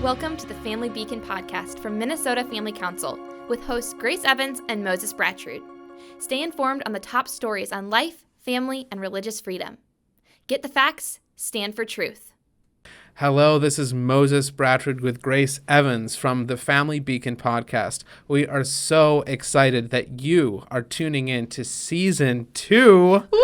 Welcome to the Family Beacon podcast from Minnesota Family Council with hosts Grace Evans and Moses Brattrud. Stay informed on the top stories on life, family, and religious freedom. Get the facts, stand for truth. Hello, this is Moses Brattrud with Grace Evans from the Family Beacon podcast. We are so excited that you are tuning in to season 2. Woo!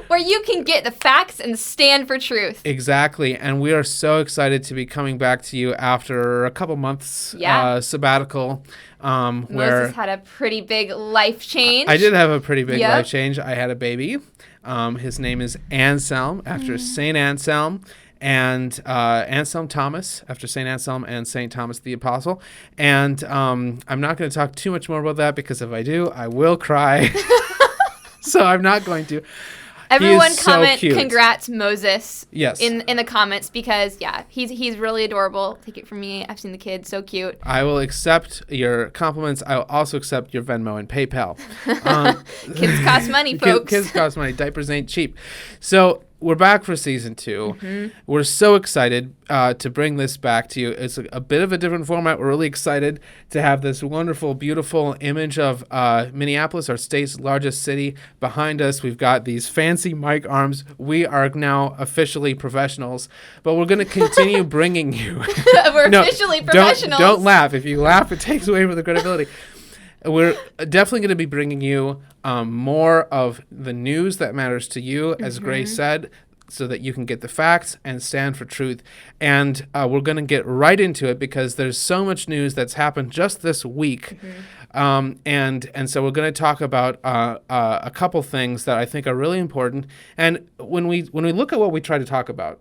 Where you can get the facts and stand for truth. Exactly, and we are so excited to be coming back to you after a couple months sabbatical. Moses had a pretty big life change. I did have a pretty big life change. I had a baby. His name is Anselm, after St. Anselm. And Anselm Thomas, after St. Anselm and St. Thomas the Apostle. And I'm not going to talk too much more about that because if I do, I will cry. So I'm not going to. Everyone comment, so congrats, Moses. Yes. In the comments because, he's really adorable. Take it from me. I've seen the kid. So cute. I will accept your compliments. I will also accept your Venmo and PayPal. Kids cost money, folks. Kids cost money. Diapers ain't cheap. So we're back for season 2. Mm-hmm. We're so excited to bring this back to you. It's a bit of a different format. We're really excited to have this wonderful, beautiful image of Minneapolis, our state's largest city. Behind us, we've got these fancy mic arms. We are now officially professionals, but we're going to continue bringing you. We're officially professionals. Don't laugh. If you laugh, it takes away from the credibility. We're definitely going to be bringing you more of the news that matters to you, as Grace said, so that you can get the facts and stand for truth. And we're going to get right into it because there's so much news that's happened just this week. And so we're going to talk about a couple things that I think are really important. And when we look at what we try to talk about,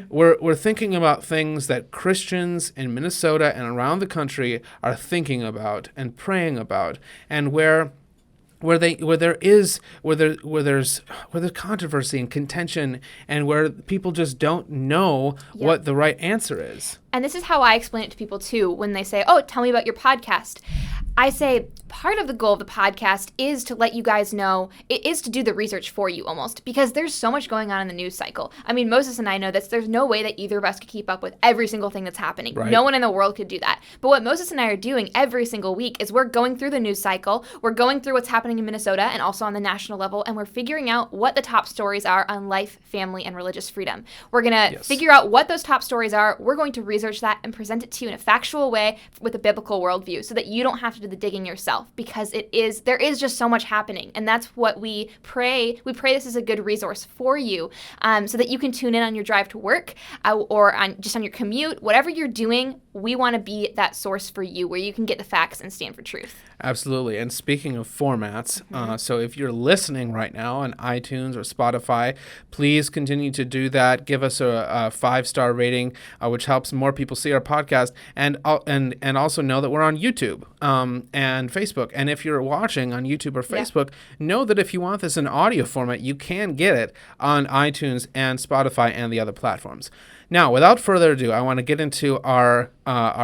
we're thinking about things that Christians in Minnesota and around the country are thinking about and praying about, and where there's controversy and contention, and where people just don't know what the right answer is. And this is how I explain it to people too when they say, "Oh, tell me about your podcast." I say part of the goal of the podcast is to let you guys know, it is to do the research for you almost, because there's so much going on in the news cycle. I mean, Moses and I know this. There's no way that either of us could keep up with every single thing that's happening. Right. No one in the world could do that. But what Moses and I are doing every single week is we're going through the news cycle, we're going through what's happening in Minnesota and also on the national level, and we're figuring out what the top stories are on life, family, and religious freedom. We're going to figure out what those top stories are. We're going to research that and present it to you in a factual way with a biblical worldview so that you don't have to do the digging yourself, because there is just so much happening. And that's what we pray. We pray this is a good resource for you so that you can tune in on your drive to work or on your commute. Whatever you're doing, we want to be that source for you where you can get the facts and stand for truth. Absolutely. And speaking of formats, so if you're listening right now on iTunes or Spotify, please continue to do that. Give us a 5-star rating, which helps more people see our podcast, and also know that we're on YouTube and Facebook. And if you're watching on YouTube or Facebook, know that if you want this in audio format, you can get it on iTunes and Spotify and the other platforms. Now, without further ado, I want to get into our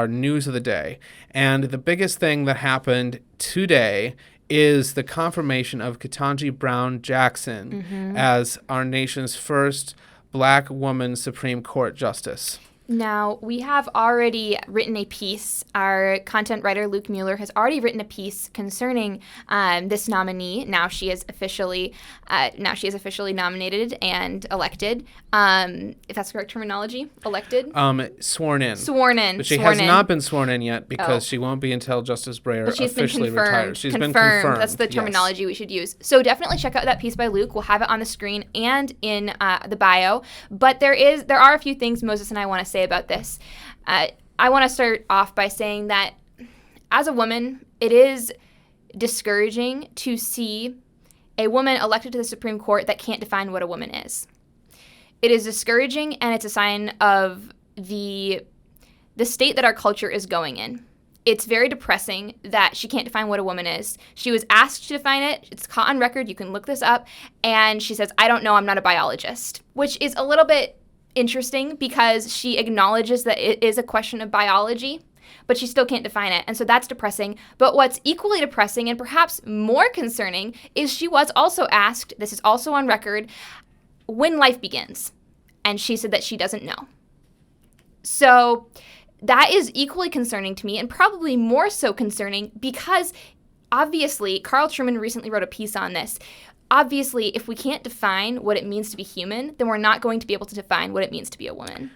news of the day. And the biggest thing that happened today is the confirmation of Kentanji Brown Jackson as our nation's first Black woman Supreme Court justice. Now, we have already written a piece. Our content writer, Luke Mueller, has already written a piece concerning this nominee. Now she is officially nominated and elected. If that's the correct terminology, elected? Sworn in. Sworn in. But she has not been sworn in yet because she won't be until Justice Breyer officially retires. She's been confirmed. That's the terminology we should use. So definitely check out that piece by Luke. We'll have it on the screen and in the bio. But there are a few things Moses and I want to say about this. I want to start off by saying that as a woman, it is discouraging to see a woman elected to the Supreme Court that can't define what a woman is. It is discouraging, and it's a sign of the state that our culture is going in. It's very depressing that she can't define what a woman is. She was asked to define it. It's caught on record. You can look this up. And she says, "I don't know. I'm not a biologist," which is a little bit interesting because she acknowledges that it is a question of biology, but she still can't define it. And so that's depressing. But what's equally depressing and perhaps more concerning is she was also asked, this is also on record, when life begins. And she said that she doesn't know. So that is equally concerning to me, and probably more so concerning because obviously, Carl Trueman recently wrote a piece on this. Obviously, if we can't define what it means to be human, then we're not going to be able to define what it means to be a woman.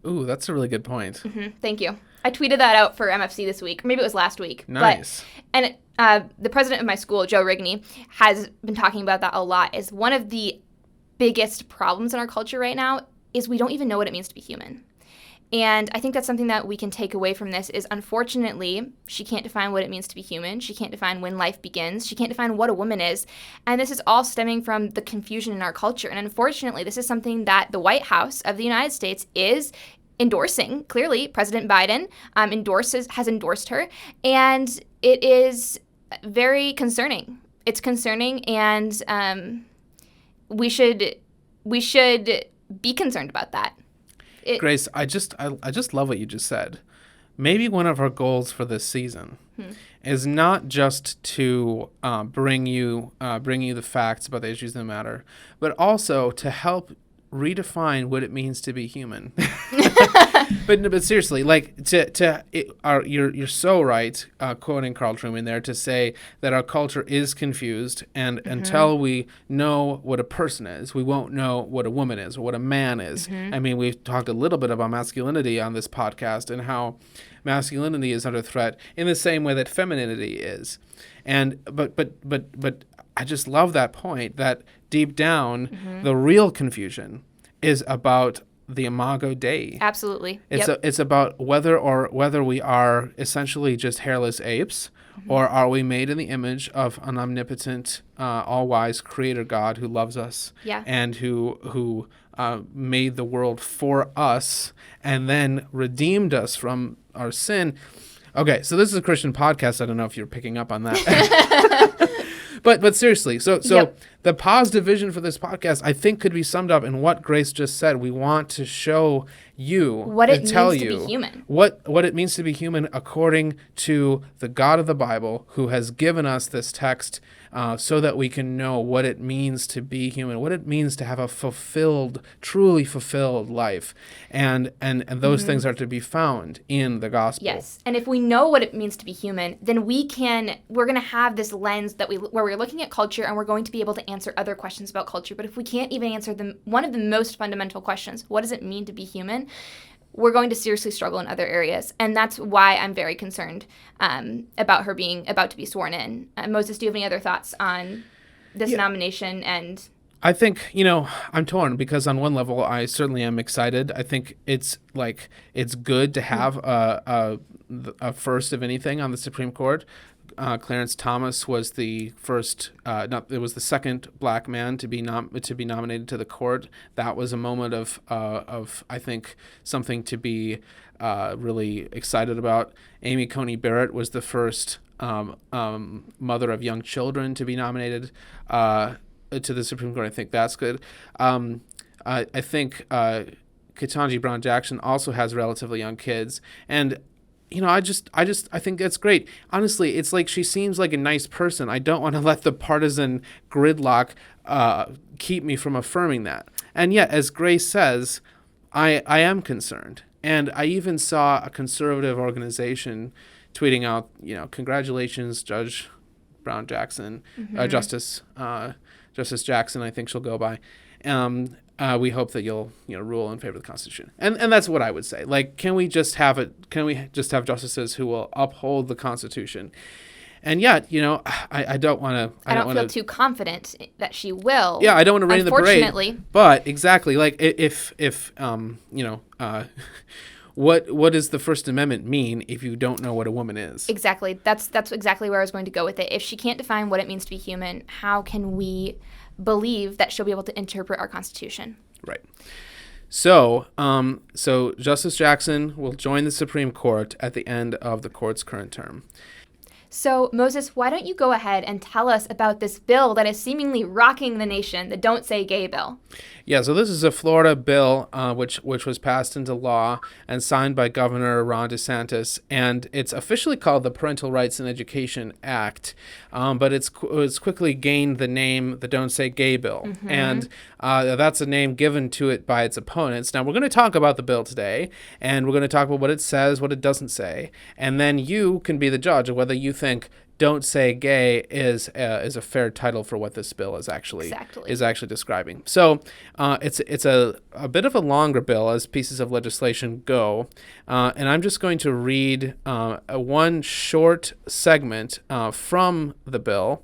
Ooh, that's a really good point. Mm-hmm. Thank you. I tweeted that out for MFC this week. Or maybe it was last week. Nice. The president of my school, Joe Rigney, has been talking about that a lot. Is one of the biggest problems in our culture right now is we don't even know what it means to be human. And I think that's something that we can take away from this is, unfortunately, she can't define what it means to be human. She can't define when life begins. She can't define what a woman is. And this is all stemming from the confusion in our culture. And unfortunately, this is something that the White House of the United States is endorsing. Clearly, President Biden has endorsed her. And it is very concerning. It's concerning, and we should be concerned about that. Grace, I just love what you just said. Maybe one of our goals for this season is not just to bring you the facts about the issues that matter, but also to help redefine what it means to be human. But seriously, like you're so right, quoting Carl Trueman there, to say that our culture is confused, and until we know what a person is, we won't know what a woman is or what a man is. I mean, we've talked a little bit about masculinity on this podcast and how masculinity is under threat in the same way that femininity is. And but I just love that point that deep down the real confusion is about the Imago Dei. Absolutely. It's about whether we are essentially just hairless apes, or are we made in the image of an omnipotent, all-wise creator God who loves us and who made the world for us and then redeemed us from our sin. Okay, so this is a Christian podcast. I don't know if you're picking up on that. But seriously, so the positive vision for this podcast, I think, could be summed up in what Grace just said. We want to show you, what it means to be human. What it means to be human according to the God of the Bible, who has given us this text so that we can know what it means to be human, what it means to have a truly fulfilled life. And those things are to be found in the gospel. Yes. And if we know what it means to be human, then we're going to have this lens where we're looking at culture, and we're going to be able to answer other questions about culture. But if we can't even answer one of the most fundamental questions, what does it mean to be human, we're going to seriously struggle in other areas. And that's why I'm very concerned about her being about to be sworn in. Moses, do you have any other thoughts on this nomination? And I think, I'm torn because on one level, I certainly am excited. I think it's good to have a first of anything on the Supreme Court. Clarence Thomas was the first. It was the second black man to be nominated to the court. That was a moment of I think something to be really excited about. Amy Coney Barrett was the first mother of young children to be nominated to the Supreme Court. I think that's good. I think Kentanji Brown Jackson also has relatively young kids, and I think that's great. Honestly, it's like she seems like a nice person. I don't want to let the partisan gridlock keep me from affirming that. And yet, as Grace says, I am concerned. And I even saw a conservative organization tweeting out, congratulations, Judge Brown Jackson, Justice Jackson, I think she'll go by. We hope that you'll rule in favor of the Constitution, and that's what I would say. Like, can we just have justices who will uphold the Constitution? And yet, I don't want to. I don't feel too confident that she will. Yeah, I don't want to rain in the parade. Unfortunately, but exactly, like if what does the First Amendment mean if you don't know what a woman is? Exactly. That's exactly where I was going to go with it. If she can't define what it means to be human, how can we believe that she'll be able to interpret our Constitution? Right. So Justice Jackson will join the Supreme Court at the end of the court's current term. So, Moses, why don't you go ahead and tell us about this bill that is seemingly rocking the nation, the Don't Say Gay bill? Yeah, so this is a Florida bill which was passed into law and signed by Governor Ron DeSantis, and it's officially called the Parental Rights in Education Act, but it's quickly gained the name the Don't Say Gay bill, and that's a name given to it by its opponents. Now, we're going to talk about the bill today, and we're going to talk about what it says, what it doesn't say, and then you can be the judge of whether you think Don't Say Gay is a fair title for what this bill is actually describing. So it's a bit of a longer bill as pieces of legislation go, and I'm just going to read one short segment from the bill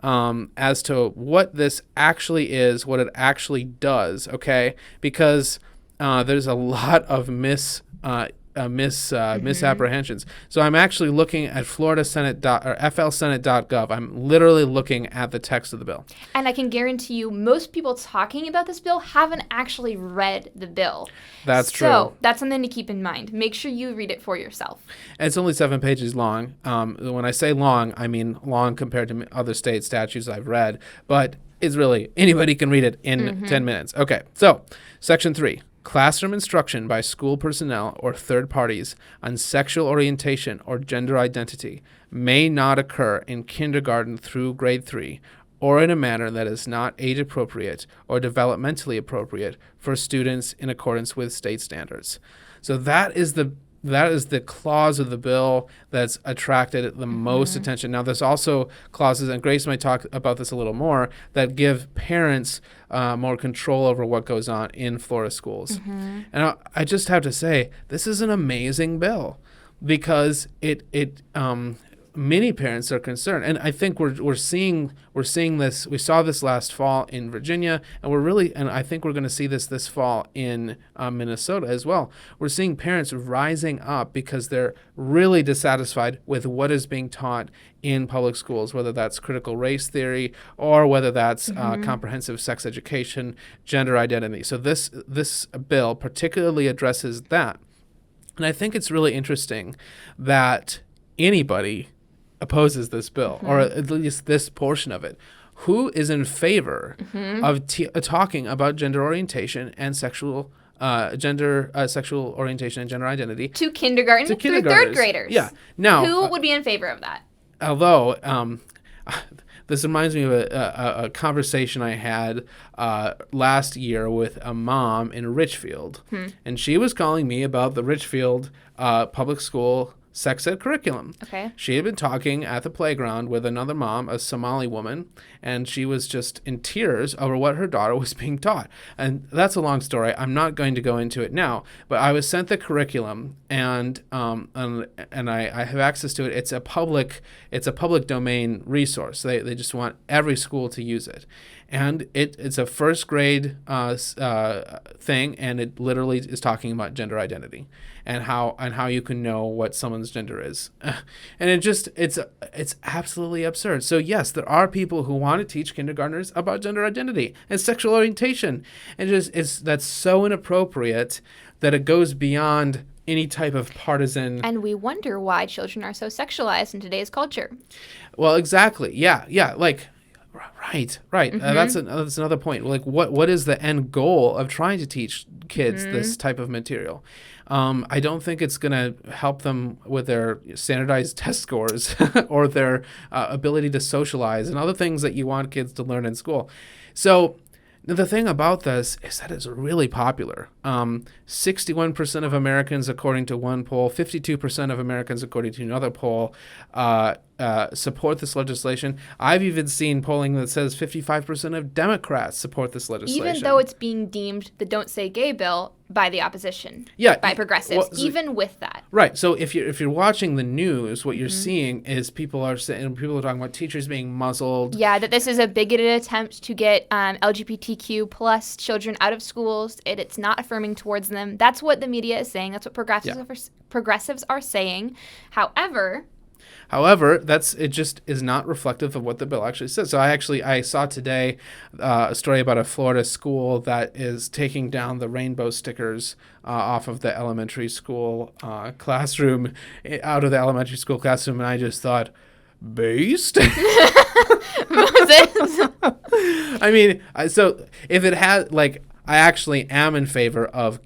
as to what this actually is, what it actually does. Okay, because there's a lot of misapprehensions. So I'm actually looking at flsenate.gov. I'm literally looking at the text of the bill. And I can guarantee you most people talking about this bill haven't actually read the bill. That's true. So that's something to keep in mind. Make sure you read it for yourself. And it's only 7 pages long. When I say long, I mean long compared to other state statutes I've read. But it's really, anybody can read it in 10 minutes. Okay, so Section 3. Classroom instruction by school personnel or third parties on sexual orientation or gender identity may not occur in kindergarten through grade 3 or in a manner that is not age appropriate or developmentally appropriate for students in accordance with state standards. So that is the clause of the bill that's attracted the most attention. Now, there's also clauses, and Grace might talk about this a little more, that give parents more control over what goes on in Florida schools. And I just have to say, this is an amazing bill because many parents are concerned, and I think we're seeing this. We saw this last fall in Virginia, and I think we're going to see this fall in Minnesota as well. We're seeing parents rising up because they're really dissatisfied with what is being taught in public schools, whether that's critical race theory or whether that's comprehensive sex education, gender identity. So this bill particularly addresses that, and I think it's really interesting that anybody opposes this bill, or at least this portion of it. Who is in favor of talking about gender orientation and sexual orientation and gender identity to kindergarten through third graders? Yeah. Now, who would be in favor of that? Although this reminds me of a conversation I had last year with a mom in Richfield, and she was calling me about the Richfield public school sex ed curriculum. Okay. She had been talking at the playground with another mom, a Somali woman, and she was just in tears over what her daughter was being taught. And that's a long story. I'm not going to go into it now, but I was sent the curriculum, and I have access to it. It's a public domain resource. They just want every school to use it. And it's a first grade thing, and it literally is talking about gender identity and how you can know what someone's gender is. And it's absolutely absurd. So yes, there are people who want to teach kindergartners about gender identity and sexual orientation. And that's so inappropriate that it goes beyond any type of partisan. And we wonder why children are so sexualized in today's culture. Well, exactly. Yeah. Like, right. That's another point. Like, what is the end goal of trying to teach kids this type of material? I don't think it's going to help them with their standardized test scores or their ability to socialize and other things that you want kids to learn in school. So the thing about this is that it's really popular. 61% of Americans, according to one poll, 52% of Americans, according to another poll, support this legislation. I've even seen polling that says 55% of Democrats support this legislation. Even though it's being deemed the Don't Say Gay bill by the opposition, by progressives, even with that. Right. So if you're watching the news, what you're seeing is people are talking about teachers being muzzled. Yeah, that this is a bigoted attempt to get LGBTQ plus children out of schools. It's not affirming towards them. That's what the media is saying. That's what progressives are saying. However, it just is not reflective of what the bill actually says. So I saw today a story about a Florida school that is taking down the rainbow stickers off of the elementary school classroom, out of the elementary school classroom, and I just thought, based? I mean, so if it had, like, I actually am in favor of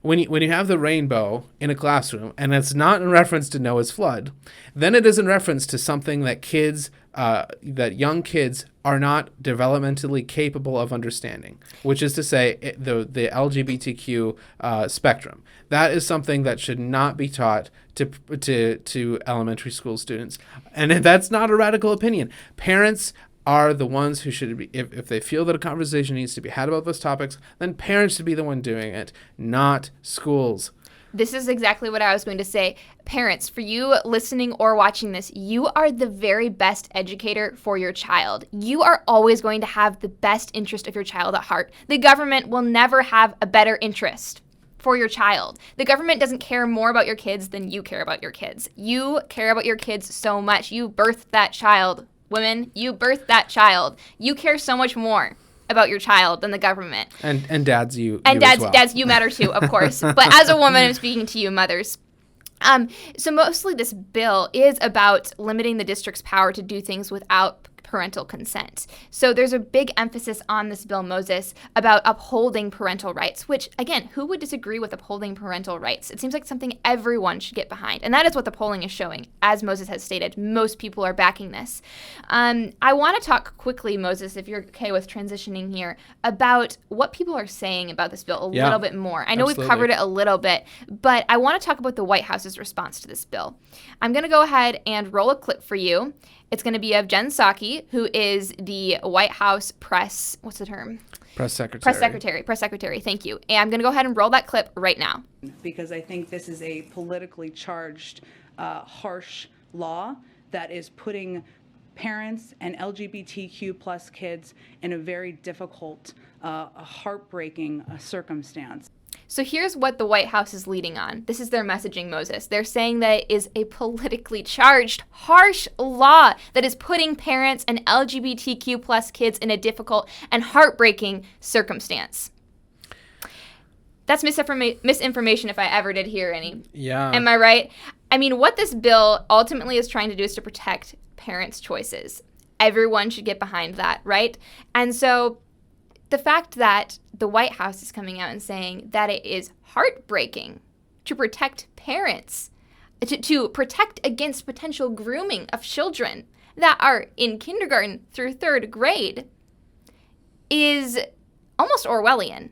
when you have the rainbow in a classroom and it's not in reference to Noah's flood, then it is in reference to something that young kids are not developmentally capable of understanding, which is to say the LGBTQ spectrum. That is something that should not be taught to elementary school students. And that's not a radical opinion. Parents are the ones who should be, if they feel that a conversation needs to be had about those topics, then parents should be the one doing it, not schools. This is exactly what I was going to say. Parents, for you listening or watching this, you are the very best educator for your child. You are always going to have the best interest of your child at heart. The government will never have a better interest for your child. The government doesn't care more about your kids than you care about your kids. You care about your kids so much. You birthed that child. Women, you birthed that child. You care so much more about your child than the government. And dads, you and you dads, as well. dads, you matter too, of course. But as a woman, I'm speaking to you, mothers. So mostly this bill is about limiting the district's power to do things without parental consent. So there's a big emphasis on this bill, Moses, about upholding parental rights, which, again, who would disagree with upholding parental rights? It seems like something everyone should get behind. And that is what the polling is showing. As Moses has stated, most people are backing this. I want to talk quickly, Moses, if you're okay with transitioning here, about what people are saying about this bill a little bit more. I know absolutely. We've covered it a little bit, but I want to talk about the White House's response to this bill. I'm going to go ahead and roll a clip for you. It's going to be of Jen Psaki, who is the White House press, what's the term? Press secretary. Press secretary, thank you. And I'm going to go ahead and roll that clip right now. Because I think this is a politically charged, harsh law that is putting parents and LGBTQ plus kids in a very difficult, heartbreaking circumstance. So here's what the White House is leading on. This is their messaging, Moses. They're saying that it is a politically charged, harsh law that is putting parents and LGBTQ plus kids in a difficult and heartbreaking circumstance. That's misinformation if I ever did hear any. Yeah. Am I right? I mean, what this bill ultimately is trying to do is to protect parents' choices. Everyone should get behind that, right? And so the fact that the White House is coming out and saying that it is heartbreaking to protect parents, to protect against potential grooming of children that are in kindergarten through third grade is almost Orwellian.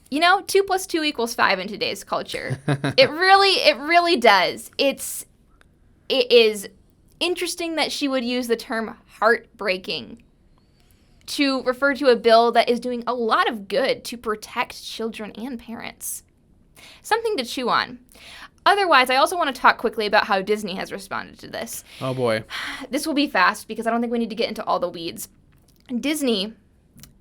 You know, 2 + 2 = 5 in today's culture. It really does. It is interesting that she would use the term heartbreaking to refer to a bill that is doing a lot of good to protect children and parents. Something to chew on. Otherwise, I also want to talk quickly about how Disney has responded to this. Oh boy. This will be fast because I don't think we need to get into all the weeds. Disney,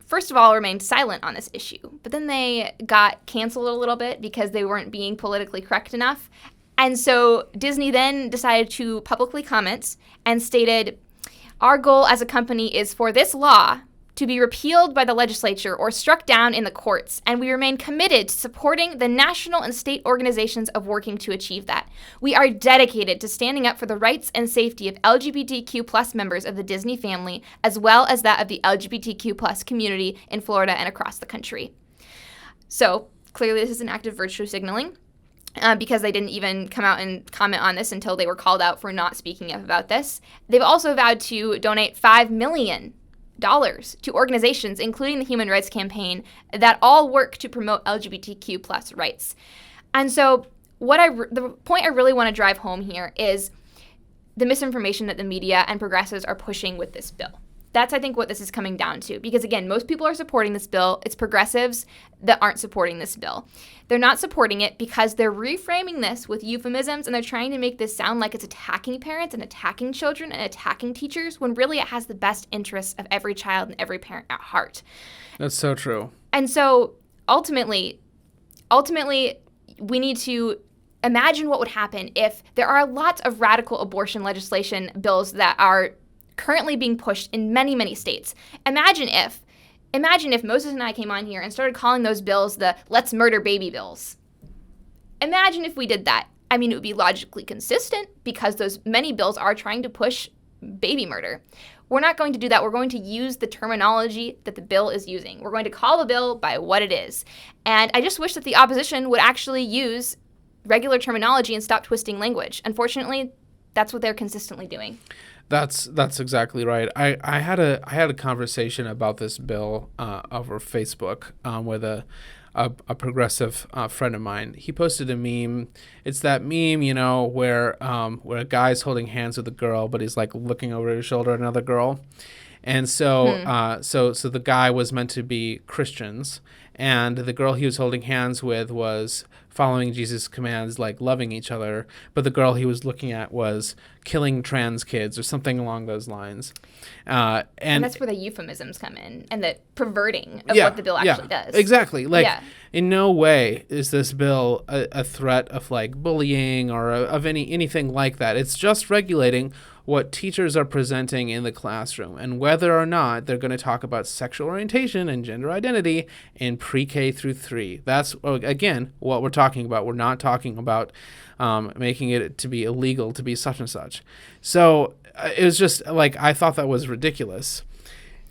first of all, remained silent on this issue, but then they got canceled a little bit because they weren't being politically correct enough. And so Disney then decided to publicly comment and stated, "Our goal as a company is for this law to be repealed by the legislature or struck down in the courts, and we remain committed to supporting the national and state organizations of working to achieve that. We are dedicated to standing up for the rights and safety of LGBTQ plus members of the Disney family, as well as that of the LGBTQ plus community in Florida and across the country." So clearly this is an act of virtue signaling. Because they didn't even come out and comment on this until they were called out for not speaking up about this. They've also vowed to donate $5 million to organizations, including the Human Rights Campaign, that all work to promote LGBTQ plus rights. And so the point I really want to drive home here is the misinformation that the media and progressives are pushing with this bill. That's, I think, what this is coming down to. Because, again, most people are supporting this bill. It's progressives that aren't supporting this bill. They're not supporting it because they're reframing this with euphemisms, and they're trying to make this sound like it's attacking parents and attacking children and attacking teachers, when really it has the best interests of every child and every parent at heart. That's so true. And so, ultimately, we need to imagine what would happen if there are lots of radical abortion legislation bills that are currently being pushed in many, many states. Imagine if Moses and I came on here and started calling those bills the "let's murder baby" bills. Imagine if we did that. I mean, it would be logically consistent because those many bills are trying to push baby murder. We're not going to do that. We're going to use the terminology that the bill is using. We're going to call the bill by what it is. And I just wish that the opposition would actually use regular terminology and stop twisting language. Unfortunately, that's what they're consistently doing. That's exactly right. I had a conversation about this bill over Facebook with a progressive friend of mine. He posted a meme. It's that meme, where a guy's holding hands with a girl, but he's like looking over his shoulder at another girl. And so so the guy was meant to be Christians, and the girl he was holding hands with was following Jesus' commands, like loving each other. But the girl he was looking at was killing trans kids or something along those lines. And that's where the euphemisms come in and the perverting of what the bill actually does. Exactly. In no way is this bill a threat of like bullying or of anything like that. It's just regulating what teachers are presenting in the classroom and whether or not they're going to talk about sexual orientation and gender identity in pre-K through 3. That's, again, what we're talking about. We're not talking about making it to be illegal to be such and such. So it was just like, I thought that was ridiculous.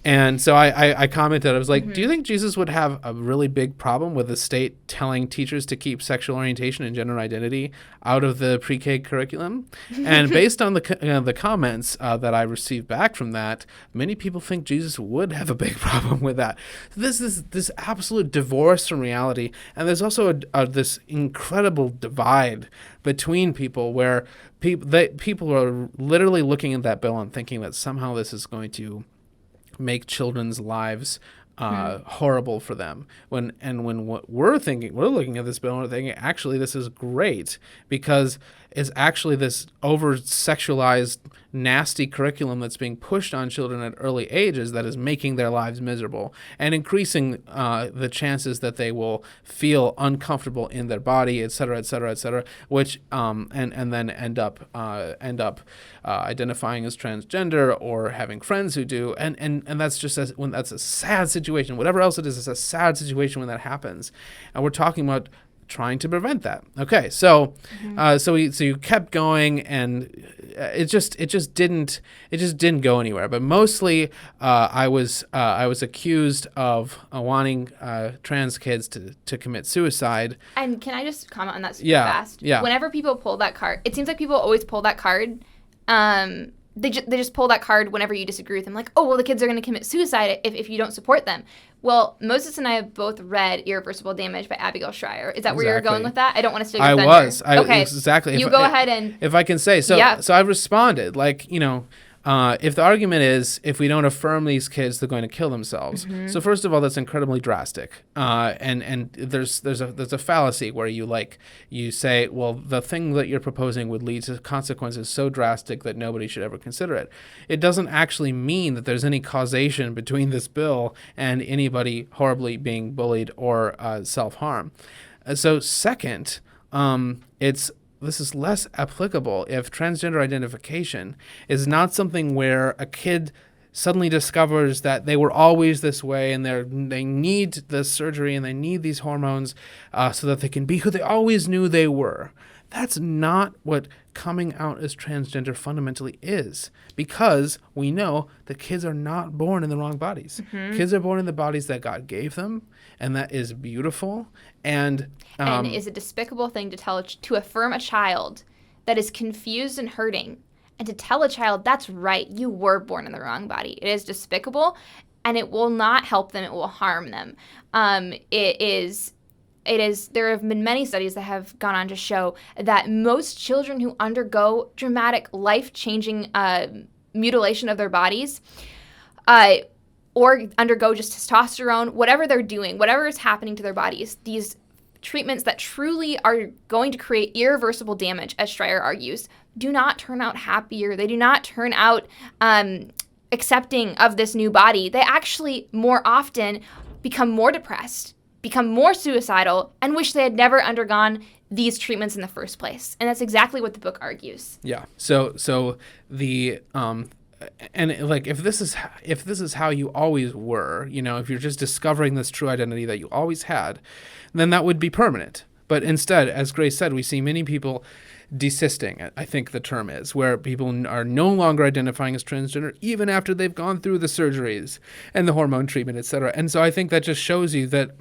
And so I commented, I was like, do you think Jesus would have a really big problem with the state telling teachers to keep sexual orientation and gender identity out of the pre-K curriculum? And based on the comments that I received back from that, many people think Jesus would have a big problem with that. This is this absolute divorce from reality. And there's also this incredible divide between people where people are literally looking at that bill and thinking that somehow this is going to make children's lives horrible for them. When what we're looking at this bill and we're thinking, actually, this is great because it's actually this over-sexualized, nasty curriculum that's being pushed on children at early ages that is making their lives miserable and increasing the chances that they will feel uncomfortable in their body, et cetera, et cetera, et cetera, which and then end up identifying as transgender or having friends who do, and that's just that's a sad situation. Whatever else it is, it's a sad situation when that happens, and we're talking about trying to prevent that. Okay, so so you kept going, and it just didn't go anywhere. But mostly, I was accused of wanting trans kids to commit suicide. And can I just comment on that super fast? Yeah. Whenever people pull that card, it seems like people always pull that card. They just pull that card whenever you disagree with them. Like, oh, well, the kids are going to commit suicide if you don't support them. Well, Moses and I have both read Irreversible Damage by Abigail Schreier. Is that where you're going with that? I don't want to steal your thunder. Okay. Exactly. You go ahead and... If I can say. So I responded, like, if the argument is if we don't affirm these kids, they're going to kill themselves. So first of all, that's incredibly drastic. And there's a fallacy where you say, well, the thing that you're proposing would lead to consequences so drastic that nobody should ever consider it. It doesn't actually mean that there's any causation between this bill and anybody horribly being bullied or self-harm. So second, this is less applicable if transgender identification is not something where a kid suddenly discovers that they were always this way and they need this surgery and they need these hormones so that they can be who they always knew they were. That's not what coming out as transgender fundamentally is, because we know that kids are not born in the wrong bodies. Kids are born in the bodies that God gave them, and that is beautiful. And is a despicable thing to affirm a child that is confused and hurting, and to tell a child, that's right, you were born in the wrong body. It is despicable, and it will not help them. It will harm them. There have been many studies that have gone on to show that most children who undergo dramatic, life-changing mutilation of their bodies or undergo just testosterone, whatever they're doing, whatever is happening to their bodies, these treatments that truly are going to create irreversible damage, as Schreier argues, do not turn out happier. They do not turn out accepting of this new body. They actually more often become more depressed, become more suicidal, and wish they had never undergone these treatments in the first place. And that's exactly what the book argues. Yeah. So the and like if this is how you always were, if you're just discovering this true identity that you always had, then that would be permanent. But instead, as Grace said, we see many people desisting, I think the term is, where people are no longer identifying as transgender even after they've gone through the surgeries and the hormone treatment, etc. And so I think that just shows you that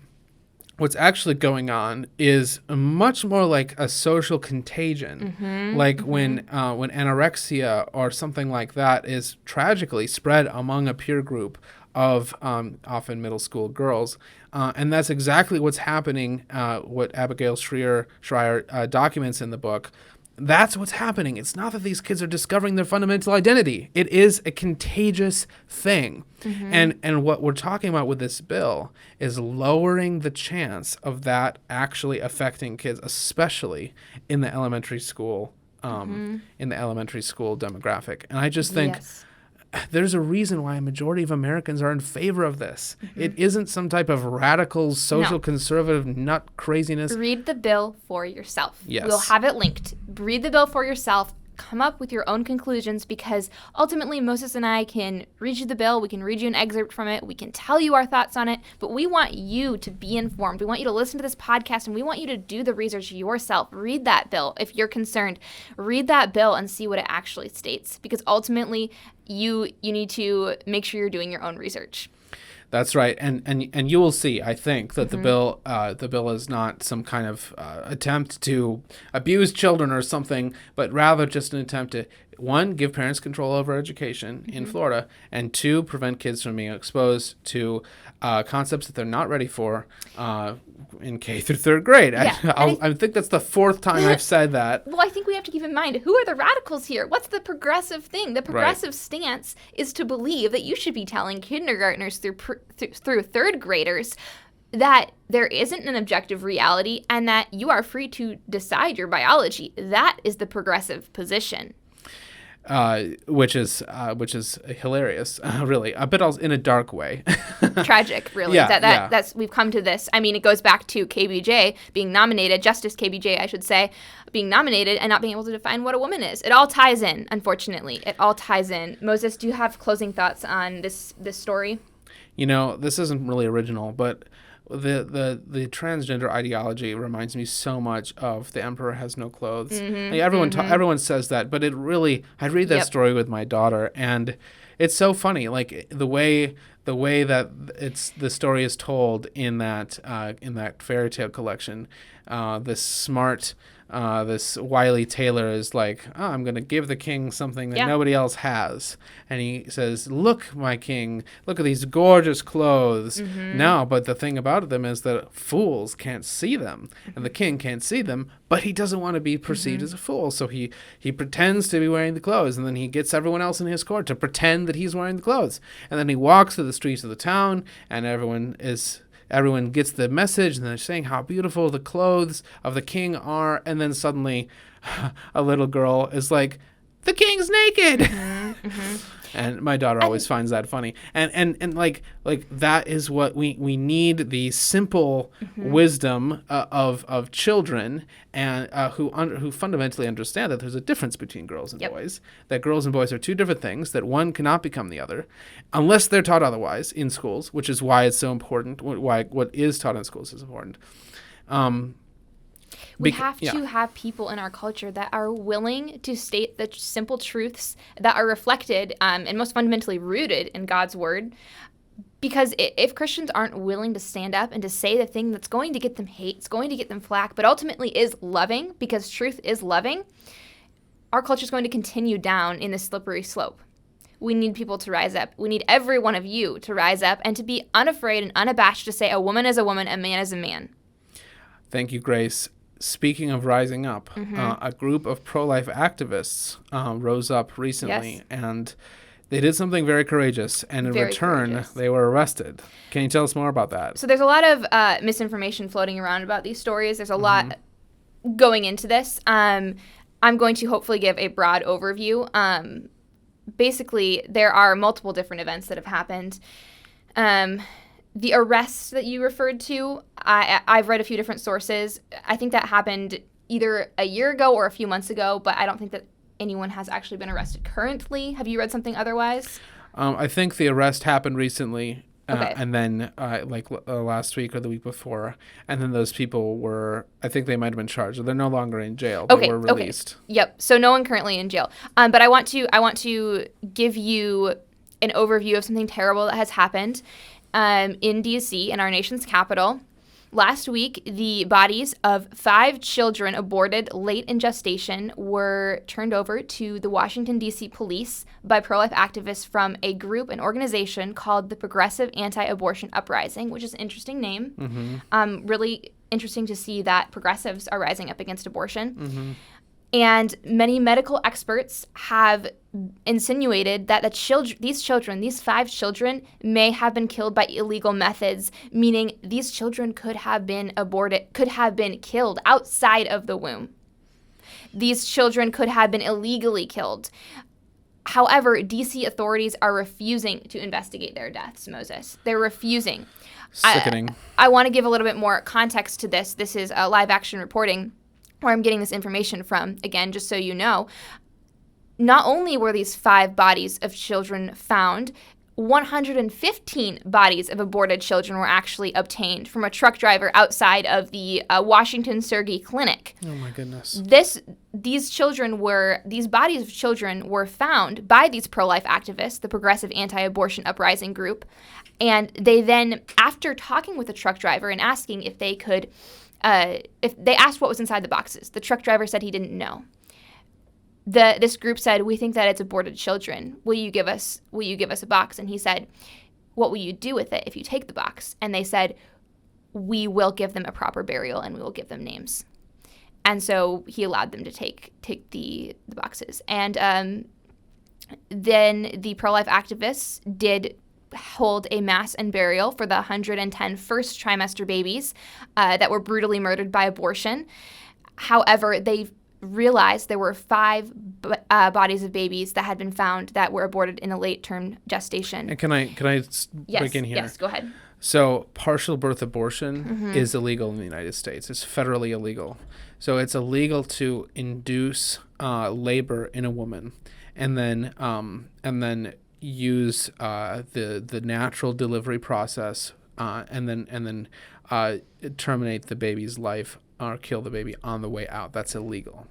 what's actually going on is much more like a social contagion, like when anorexia or something like that is tragically spread among a peer group of often middle school girls. And that's exactly what's happening, what Abigail Schreier documents in the book. That's what's happening. It's not that these kids are discovering their fundamental identity. It is a contagious thing. And what we're talking about with this bill is lowering the chance of that actually affecting kids, especially in the elementary school, demographic. And I just think there's a reason why a majority of Americans are in favor of this. It isn't some type of radical social conservative nut craziness. Read the bill for yourself. Yes. We'll have it linked. Read the bill for yourself. Come up with your own conclusions, because ultimately Moses and I can read you the bill. We can read you an excerpt from it. We can tell you our thoughts on it, but we want you to be informed. We want you to listen to this podcast, and we want you to do the research yourself. Read that bill if you're concerned. Read that bill and see what it actually states, because ultimately you need to make sure you're doing your own research. That's right, and you will see, I think, that the bill is not some kind of attempt to abuse children or something, but rather just an attempt to, one, give parents control over education in Florida, and two, prevent kids from being exposed to concepts that they're not ready for in K through third grade. Yeah. I think that's the fourth time I've said that. Well, I think we have to keep in mind, who are the radicals here? What's the progressive thing? The progressive stance is to believe that you should be telling kindergartners through third graders that there isn't an objective reality and that you are free to decide your biology. That is the progressive position. Which is hilarious, really, but also in a dark way. Tragic, really. That's we've come to this. I mean, it goes back to KBJ being nominated, Justice KBJ, I should say, being nominated and not being able to define what a woman is. It all ties in, unfortunately. It all ties in. Moses, do you have closing thoughts on this story? You know, this isn't really original, but the transgender ideology reminds me so much of The Emperor Has No Clothes. Like everyone says that, but it really, I read that story with my daughter, and it's so funny. Like the way that the story is told in that fairy tale collection. This wily tailor is like, I'm going to give the king something that nobody else has. And he says, look, my king, look at these gorgeous clothes. Now, but the thing about them is that fools can't see them. And the king can't see them, but he doesn't want to be perceived as a fool. So he pretends to be wearing the clothes. And then he gets everyone else in his court to pretend that he's wearing the clothes. And then he walks through the streets of the town, and everyone gets the message, and they're saying how beautiful the clothes of the king are, and then suddenly a little girl is like, the king's naked. And my daughter always finds that funny. And like that is what we need, the simple wisdom of children, and who fundamentally understand that there's a difference between girls and boys, that girls and boys are two different things, that one cannot become the other unless they're taught otherwise in schools, which is why it's so important, why what is taught in schools is important. We have to have people in our culture that are willing to state the simple truths that are reflected and most fundamentally rooted in God's word. Because if Christians aren't willing to stand up and to say the thing that's going to get them hate, it's going to get them flack, but ultimately is loving, because truth is loving, our culture is going to continue down in this slippery slope. We need people to rise up. We need every one of you to rise up and to be unafraid and unabashed to say a woman is a woman, a man is a man. Thank you, Grace. Speaking of rising up, a group of pro-life activists rose up recently, and they did something very courageous, and in return, they were arrested. Can you tell us more about that? So there's a lot of misinformation floating around about these stories. There's a lot going into this. I'm going to hopefully give a broad overview. Basically, there are multiple different events that have happened. The arrest that you referred to, I've read a few different sources. I think that happened either a year ago or a few months ago, but I don't think that anyone has actually been arrested currently. Have you read something otherwise? I think the arrest happened recently. Okay. And then last week or the week before, and then those people were, I think they might have been charged. They're no longer in jail. They were released. Okay. Yep. So no one currently in jail. But I want to give you an overview of something terrible that has happened in D.C., in our nation's capital. Last week, the bodies of 5 children aborted late in gestation were turned over to the Washington, D.C. police by pro-life activists from an organization called the Progressive Anti-Abortion Uprising, which is an interesting name. Mm-hmm. Really interesting to see that progressives are rising up against abortion. Mm-hmm. And many medical experts have insinuated that these 5 children may have been killed by illegal methods, meaning these children could have been aborted, could have been killed outside of the womb. These children could have been illegally killed. However, D.C. authorities are refusing to investigate their deaths, Moses. They're refusing. Sickening. I want to give a little bit more context to this. This is live action reporting where I'm getting this information from. Again, just so you know, not only were these 5 bodies of children found, 115 bodies of aborted children were actually obtained from a truck driver outside of the Washington Surgery Clinic. Oh my goodness. These bodies of children were found by these pro-life activists, the Progressive Anti-Abortion Uprising group, and they then, after talking with the truck driver and asking if they could, if they asked what was inside the boxes, the truck driver said he didn't know. This group said, "We think that it's aborted children. Will you give us a box?" And he said, "What will you do with it if you take the box?" And they said, "We will give them a proper burial and we will give them names." And so he allowed them to take the boxes. And then the pro-life activists did hold a mass and burial for the 110 first trimester babies that were brutally murdered by abortion. However, they realized there were 5 bodies of babies that had been found that were aborted in a late-term gestation. And can I break in here? Yes, go ahead. So partial birth abortion is illegal in the United States. It's federally illegal. So it's illegal to induce labor in a woman and then use the natural delivery process and then terminate the baby's life or kill the baby on the way out. That's illegal.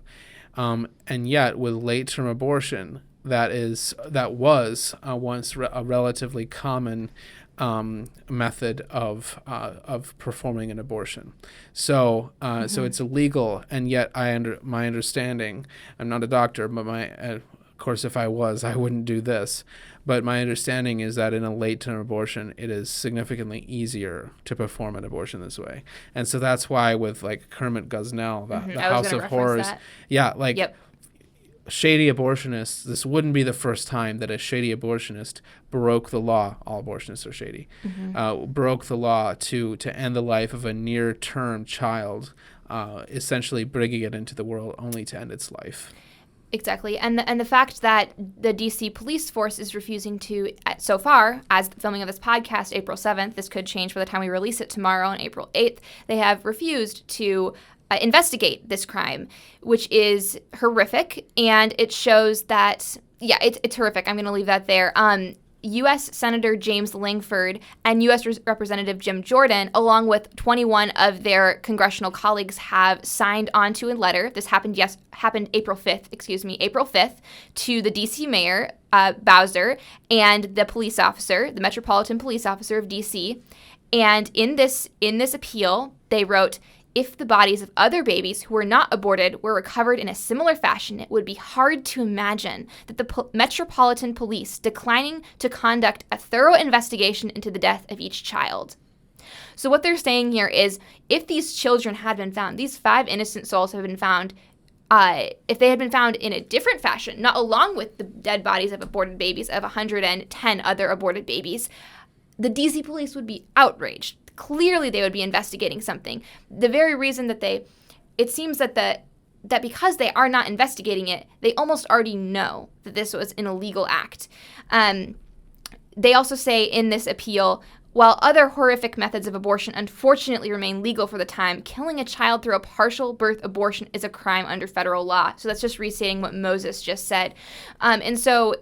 And yet with late-term abortion, that was once a relatively common method of performing an abortion. So so it's illegal, and yet my understanding, I'm not a doctor, but of course if I was, I wouldn't do this. But my understanding is that in a late-term abortion, it is significantly easier to perform an abortion this way. And so that's why with like Kermit Gosnell, the House of Horrors, shady abortionists, this wouldn't be the first time that a shady abortionist broke the law. All abortionists are shady. Broke the law to end the life of a near-term child, essentially bringing it into the world only to end its life. Exactly. And the fact that the D.C. police force is refusing to, so far, as the filming of this podcast, April 7th, this could change by the time we release it tomorrow on April 8th, they have refused to investigate this crime, which is horrific. And it shows that, it's horrific. I'm going to leave that there. U.S. Senator James Langford and U.S. Representative Jim Jordan, along with 21 of their congressional colleagues, have signed onto a letter. This happened April 5th, to the D.C. Mayor, Bowser, and the police officer, the Metropolitan Police Officer of D.C. And in this appeal, they wrote, "If the bodies of other babies who were not aborted were recovered in a similar fashion, it would be hard to imagine that the Metropolitan Police declining to conduct a thorough investigation into the death of each child." So what they're saying here is, if these children had been found, these 5 innocent souls have been found, if they had been found in a different fashion, not along with the dead bodies of aborted babies, of 110 other aborted babies, the D.C. police would be outraged. Clearly, they would be investigating something. The very reason that it seems that because they are not investigating it, they almost already know that this was an illegal act. They also say in this appeal, while other horrific methods of abortion unfortunately remain legal for the time, killing a child through a partial birth abortion is a crime under federal law. So that's just restating what Moses just said. And so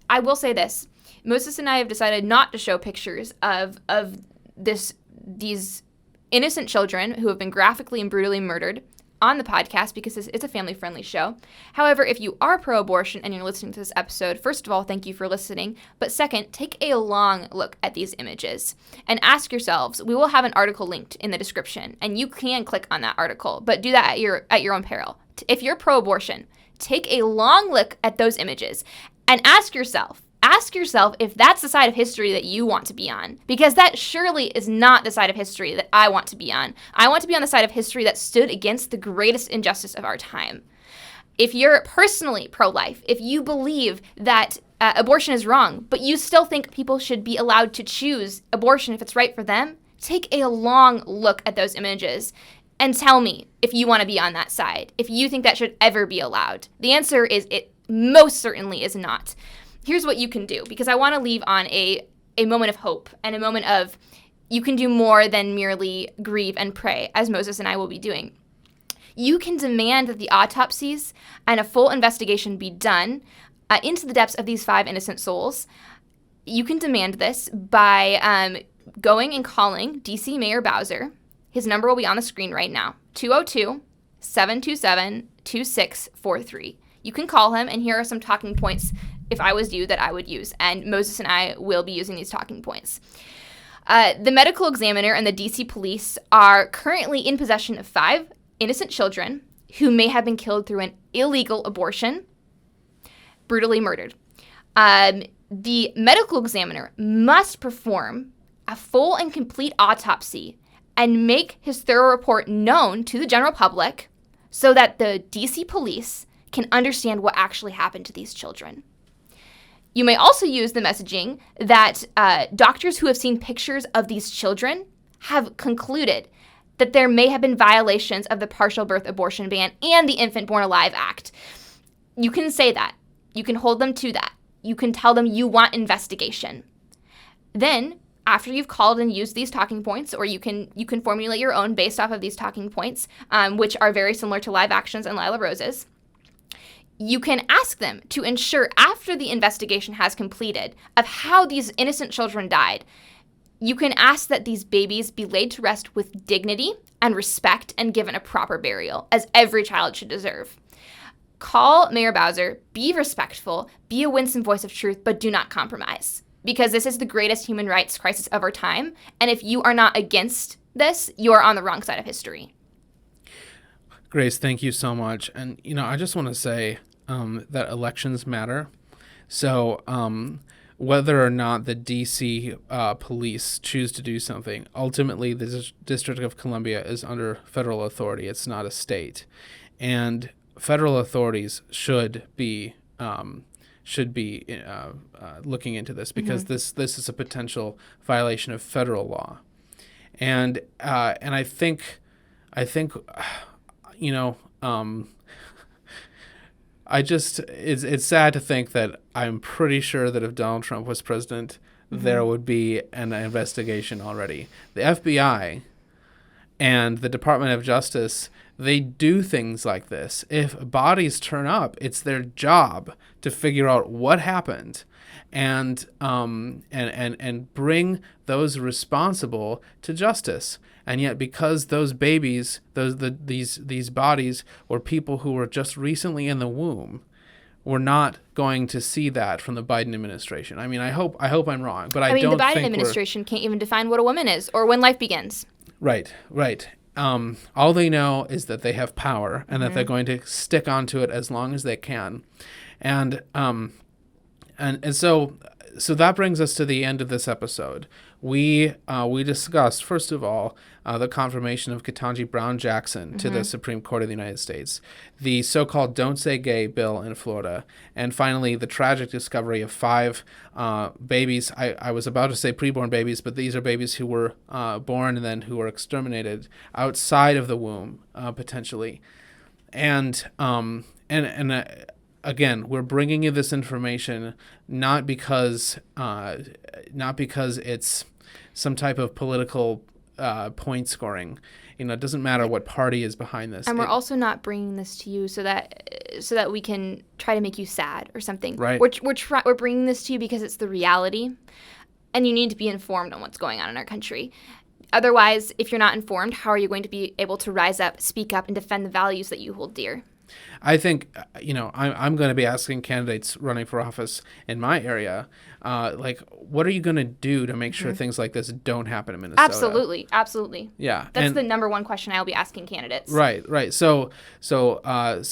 I will say this. Moses and I have decided not to show pictures of these innocent children who have been graphically and brutally murdered on the podcast because it's a family-friendly show. However, if you are pro-abortion and you're listening to this episode, first of all, thank you for listening. But second, take a long look at these images and ask yourselves, we will have an article linked in the description, and you can click on that article, but do that at your own peril. If you're pro-abortion, take a long look at those images and ask yourself if that's the side of history that you want to be on, because that surely is not the side of history that I want to be on. I want to be on the side of history that stood against the greatest injustice of our time. If you're personally pro-life, if you believe that abortion is wrong, but you still think people should be allowed to choose abortion if it's right for them, take a long look at those images and tell me if you want to be on that side, if you think that should ever be allowed. The answer is it most certainly is not. Here's what you can do, because I want to leave on a moment of hope and a moment of you can do more than merely grieve and pray, as Moses and I will be doing. You can demand that the autopsies and a full investigation be done into the depths of these 5 innocent souls. You can demand this by going and calling D.C. Mayor Bowser. His number will be on the screen right now, 202-727-2643. You can call him, and here are some talking points, if I was you, that I would use. And Moses and I will be using these talking points. The medical examiner and the D.C. police are currently in possession of 5 innocent children who may have been killed through an illegal abortion, brutally murdered. The medical examiner must perform a full and complete autopsy and make his thorough report known to the general public so that the D.C. police can understand what actually happened to these children. You may also use the messaging that doctors who have seen pictures of these children have concluded that there may have been violations of the partial birth abortion ban and the Infant Born Alive Act. You can say that. You can hold them to that. You can tell them you want investigation. Then, after you've called and used these talking points, or you can formulate your own based off of these talking points, which are very similar to Live Action's and Lila Rose's, you can ask them to ensure, after the investigation has completed, of how these innocent children died. You can ask that these babies be laid to rest with dignity and respect and given a proper burial, as every child should deserve. Call Mayor Bowser, be respectful, be a winsome voice of truth, but do not compromise, because this is the greatest human rights crisis of our time, and if you are not against this, you are on the wrong side of history. Grace, thank you so much. And, I just want to say that elections matter. So whether or not the D.C. police choose to do something, ultimately the District of Columbia is under federal authority. It's not a state. And federal authorities should be looking into this, because this is a potential violation of federal law. And I think it's sad to think that I'm pretty sure that if Donald Trump was president, there would be an investigation already. The FBI and the Department of Justice, they do things like this. If bodies turn up, it's their job to figure out what happened and bring those responsible to justice. And yet, because those babies, these bodies were people who were just recently in the womb, we're not going to see that from the Biden administration. I mean, I hope I'm wrong, but I don't the Biden think administration can't even define what a woman is or when life begins. Right. All they know is that they have power and that they're going to stick onto it as long as they can. And so that brings us to the end of this episode. We discussed, first of all, the confirmation of Kentanji Brown Jackson to the Supreme Court of the United States, the so-called Don't Say Gay bill in Florida, and finally the tragic discovery of 5 babies. I was about to say preborn babies, but these are babies who were born and then who were exterminated outside of the womb, potentially. And again, we're bringing you this information not because it's some type of political point scoring. It doesn't matter what party is behind this. And we're also not bringing this to you so that we can try to make you sad or something. Right. We're bringing this to you because it's the reality, and you need to be informed on what's going on in our country. Otherwise, if you're not informed, how are you going to be able to rise up, speak up, and defend the values that you hold dear? I think, I'm going to be asking candidates running for office in my area, what are you going to do to make sure things like this don't happen in Minnesota? Absolutely. Yeah. That's the number one question I will be asking candidates. Right. So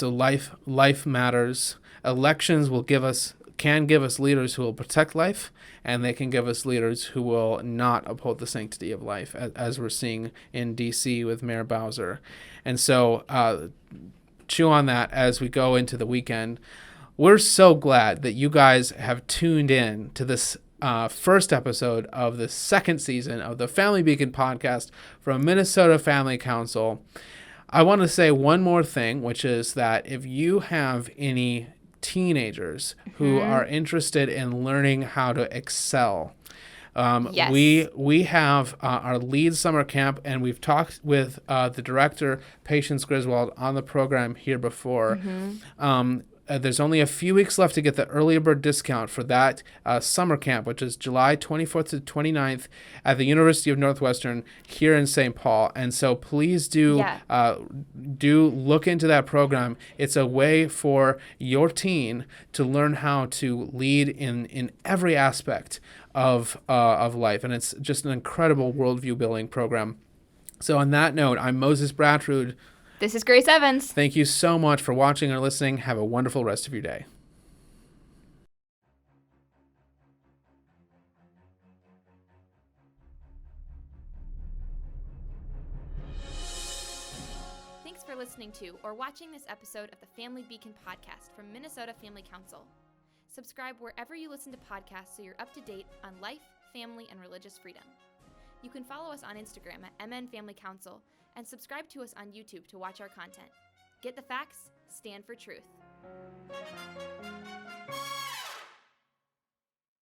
life matters. Elections can give us leaders who will protect life, and they can give us leaders who will not uphold the sanctity of life, as we're seeing in D.C. with Mayor Bowser. And so chew on that as we go into the weekend. We're so glad that you guys have tuned in to this first episode of the second season of the Family Beacon podcast from Minnesota Family Council. I want to say one more thing, which is that if you have any teenagers who are interested in learning how to excel, Yes. we have our lead summer camp, and we've talked with the director, Patience Griswold, on the program here before. There's only a few weeks left to get the early bird discount for that summer camp, which is July 24th to 29th at the University of Northwestern here in St. Paul. And so please do look into that program. It's a way for your teen to learn how to lead in every aspect of life. And it's just an incredible worldview building program. So on that note, I'm Moses Bratrud. This is Grace Evans. Thank you so much for watching or listening. Have a wonderful rest of your day. Thanks for listening to or watching this episode of the Family Beacon podcast from Minnesota Family Council. Subscribe wherever you listen to podcasts so you're up to date on life, family, and religious freedom. You can follow us on Instagram at MN Family Council and subscribe to us on YouTube to watch our content. Get the facts, stand for truth.